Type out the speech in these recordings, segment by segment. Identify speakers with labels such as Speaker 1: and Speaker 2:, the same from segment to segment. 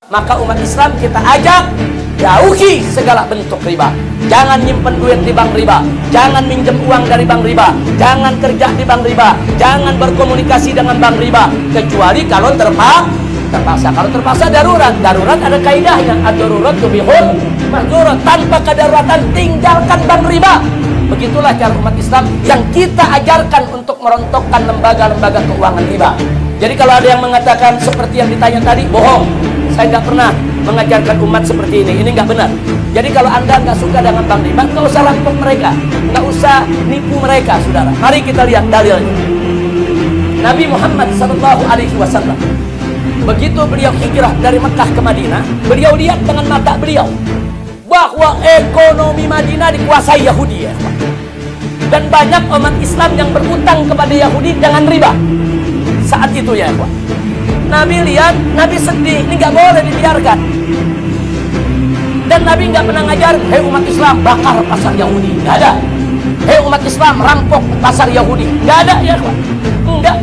Speaker 1: Maka umat Islam kita ajak jauhi segala bentuk riba. Jangan nyimpen duit di bank riba, jangan minjem uang dari bank riba, jangan kerja di bank riba, jangan berkomunikasi dengan bank riba, kecuali kalau terpaksa. Kalau terpaksa darurat ada kaidahnya, ad-darurat tubihul mahzurat. Tanpa kedaruratan tinggalkan bank riba. Begitulah cara umat Islam yang kita ajarkan untuk merontokkan lembaga-lembaga keuangan riba. Jadi kalau ada yang mengatakan seperti yang ditanya tadi, bohong. Saya nggak pernah mengajarkan umat seperti ini. Ini nggak benar. Jadi kalau Anda nggak suka dengan bank riba, nggak usah rampok mereka, nggak usah nipu mereka, saudara. Mari kita lihat dalilnya. Nabi Muhammad SAW, begitu beliau hijrah dari Mekah ke Madinah, beliau lihat dengan mata beliau bahwa ekonomi Madinah dikuasai Yahudi, ya. Dan banyak umat Islam yang berutang kepada Yahudi dengan riba saat itu, ya, Pak. Nabi lihat, Nabi sedih, ini nggak boleh dibiarkan. Dan Nabi nggak pernah ngajar, hei umat Islam bakar pasar Yahudi, nggak ada. Hei umat Islam rampok pasar Yahudi, nggak ada, ya, Pak. Enggak.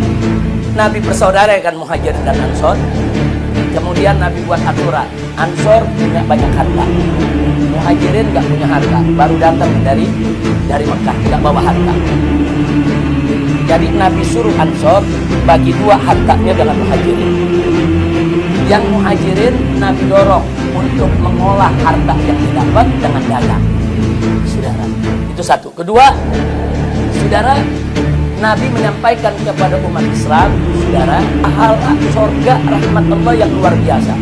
Speaker 1: Nabi bersaudarakan Muhajirin dan Ansor. Kemudian Nabi buat aturan, Ansor punya banyak harta, Muhajirin nggak punya harta, baru datang dari Mekah, nggak bawa harta. Jadi Nabi suruh Ansor bagi dua hartanya dengan Muhajirin. Yang Muhajirin Nabi dorong untuk mengolah harta yang didapat dengan dagang. Saudara, itu satu. Kedua, saudara, Nabi menyampaikan kepada umat Islam, saudara, pahala surga rahmat Allah yang luar biasa.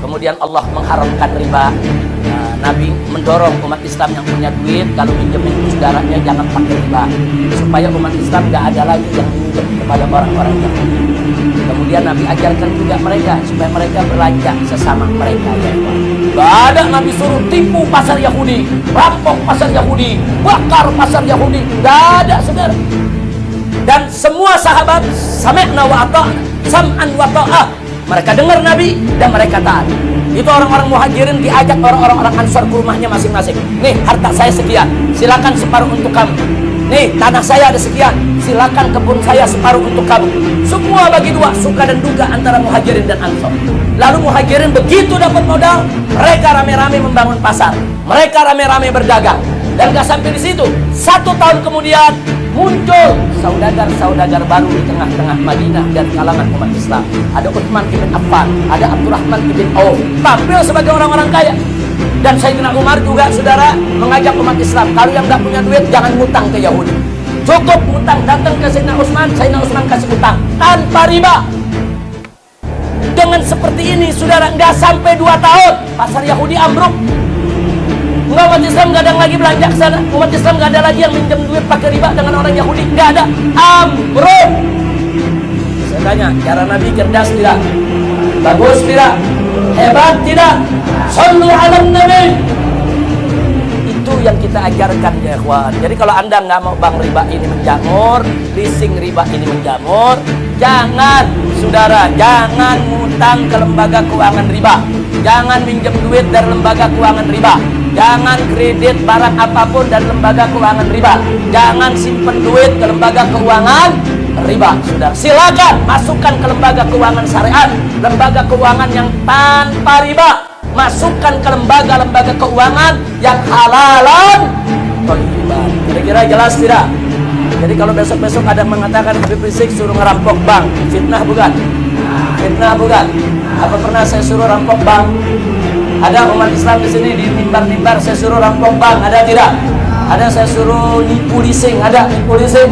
Speaker 1: Kemudian Allah mengharamkan riba. Nabi mendorong umat Islam yang punya duit, kalau minjemin saudaranya jangan pakai riba, supaya umat Islam gak ada lagi yang minjem kepada orang-orang yang. Kemudian Nabi ajarkan juga mereka supaya mereka belanja sesama mereka, ya. Gak ada Nabi suruh tipu pasar Yahudi, rampok pasar Yahudi, bakar pasar Yahudi, gak ada, saudara. Dan semua sahabat sami'na wa ata'na, sam'an wa ta'ah, mereka dengar Nabi dan mereka taat. Itu orang-orang Muhajirin diajak orang-orang Ansor ke rumahnya masing-masing. Nih, harta saya sekian, silakan separuh untuk kamu. Nih, tanah saya ada sekian, silakan kebun saya separuh untuk kamu. Semua bagi dua, suka dan duka antara Muhajirin dan Ansor. Lalu Muhajirin begitu dapat modal, mereka rame-rame membangun pasar, mereka rame-rame berdagang. Dan gak sampai di situ, 1 tahun kemudian muncul saudagar-saudagar baru di tengah-tengah Madinah dan kalangan umat Islam. Ada Utsman ibn Affan, ada Abdurrahman ibn Auf, tampil sebagai orang-orang kaya. Dan Sayyidina Umar juga, saudara, mengajak umat Islam, kalau yang gak punya duit jangan ngutang ke Yahudi, cukup ngutang, datang ke Sayyidina Utsman kasih utang tanpa riba. Dengan seperti ini, saudara, nggak sampai 2 tahun pasar Yahudi ambruk. Enggak, umat Islam nggak ada lagi belanja ke sana. Umat Islam nggak ada lagi yang minjem duit pakai riba dengan orang Yahudi. Nggak ada. Ambruk. Saya tanya, cara Nabi cerdas tidak? Bagus tidak? Hebat tidak? Shallu ala Nabi. Itu yang kita ajarkan, ya ikhwan. Jadi kalau Anda nggak mau bank riba ini menjamur, leasing riba ini menjamur, jangan, saudara, jangan ngutang ke lembaga keuangan riba. Jangan minjem duit dari lembaga keuangan riba. Jangan kredit barang apapun dari lembaga keuangan riba. Jangan simpen duit ke lembaga keuangan riba, saudara. Silakan masukkan ke lembaga keuangan syariat, lembaga keuangan yang tanpa riba. Masukkan ke lembaga-lembaga keuangan yang halalan thayyiban. Kira-kira jelas tidak? Jadi kalau besok-besok ada mengatakan Habib Rizik suruh ngerampok bank, fitnah bukan? Fitnah bukan? Apa pernah saya suruh rampok bank? Ada umat Islam di sini di mimbar-mimbar saya suruh rampok bank, ada tidak? Ada saya suruh nipu leasing, ada nipu leasing?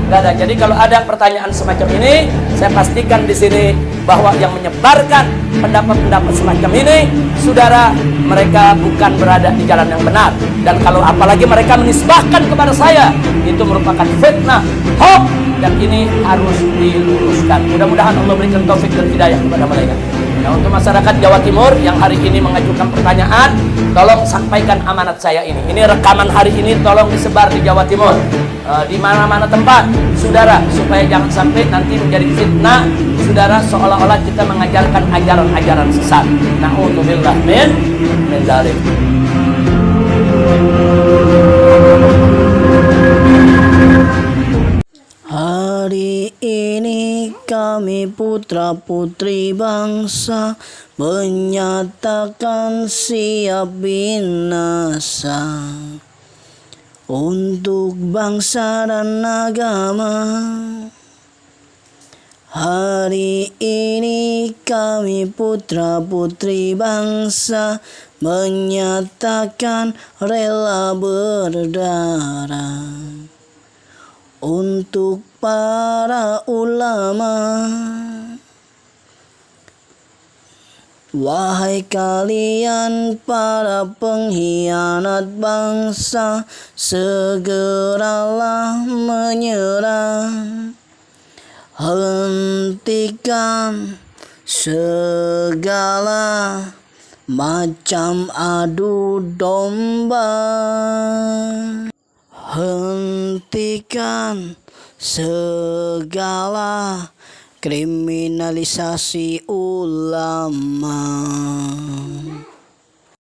Speaker 1: Enggak ada. Jadi kalau ada pertanyaan semacam ini, saya pastikan di sini bahwa yang menyebarkan pendapat-pendapat semacam ini, saudara, mereka bukan berada di jalan yang benar. Dan kalau apalagi mereka menisbahkan kepada saya, itu merupakan fitnah, hoax, dan ini harus diluruskan. Mudah-mudahan Allah berikan taufik dan hidayah kepada mereka. Nah, untuk masyarakat Jawa Timur yang hari ini mengajukan pertanyaan, tolong sampaikan amanat saya ini. Ini rekaman hari ini, tolong disebar di Jawa Timur, di mana-mana tempat, saudara, supaya jangan sampai nanti menjadi fitnah, saudara, seolah-olah kita mengajarkan ajaran-ajaran sesat. Na'udzubillah min dzalik. Hari ini kamu
Speaker 2: kami putra-putri bangsa menyatakan siap binasa untuk bangsa dan agama. Hari ini kami putra-putri bangsa menyatakan rela berdarah untuk para ulama. Wahai kalian para pengkhianat bangsa, segeralah menyerah. Hentikan segala macam adu domba. Hentikan segala kriminalisasi ulama.